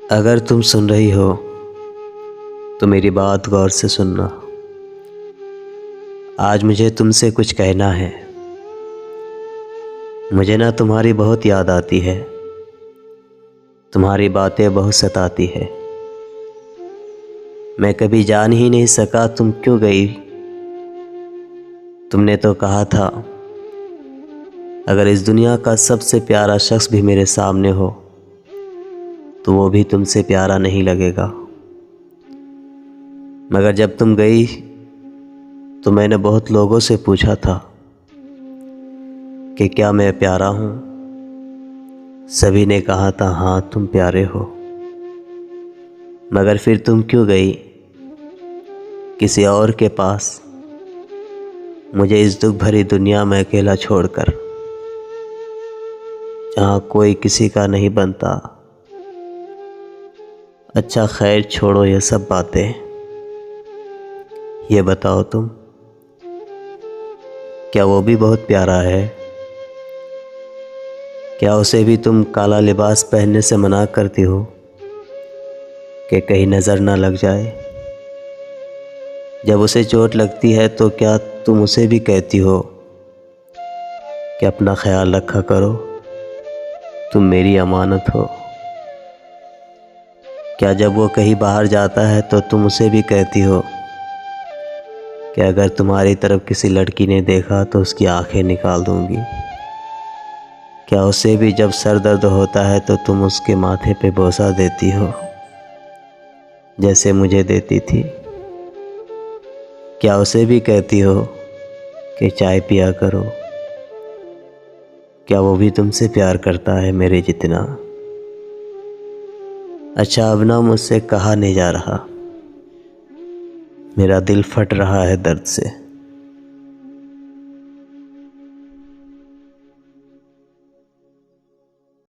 अगर तुम सुन रही हो तो मेरी बात गौर से सुनना। आज मुझे तुमसे कुछ कहना है। मुझे ना तुम्हारी बहुत याद आती है, तुम्हारी बातें बहुत सताती है। मैं कभी जान ही नहीं सका तुम क्यों गई। तुमने तो कहा था अगर इस दुनिया का सबसे प्यारा शख्स भी मेरे सामने हो तो वो भी तुमसे प्यारा नहीं लगेगा। मगर जब तुम गई तो मैंने बहुत लोगों से पूछा था कि क्या मैं प्यारा हूँ। सभी ने कहा था हाँ तुम प्यारे हो। मगर फिर तुम क्यों गई किसी और के पास, मुझे इस दुख भरी दुनिया में अकेला छोड़कर, जहाँ कोई किसी का नहीं बनता। अच्छा खैर छोड़ो ये सब बातें। ये बताओ तुम, क्या वो भी बहुत प्यारा है? क्या उसे भी तुम काला लिबास पहनने से मना करती हो कि कहीं नज़र ना लग जाए? जब उसे चोट लगती है तो क्या तुम उसे भी कहती हो कि अपना ख्याल रखा करो, तुम मेरी अमानत हो? क्या जब वो कहीं बाहर जाता है तो तुम उसे भी कहती हो कि अगर तुम्हारी तरफ किसी लड़की ने देखा तो उसकी आंखें निकाल दूंगी? क्या उसे भी जब सर दर्द होता है तो तुम उसके माथे पे बोसा देती हो जैसे मुझे देती थी? क्या उसे भी कहती हो कि चाय पिया करो? क्या वो भी तुमसे प्यार करता है मेरे जितना? अच्छा अब ना मुझसे कहा नहीं जा रहा, मेरा दिल फट रहा है दर्द से।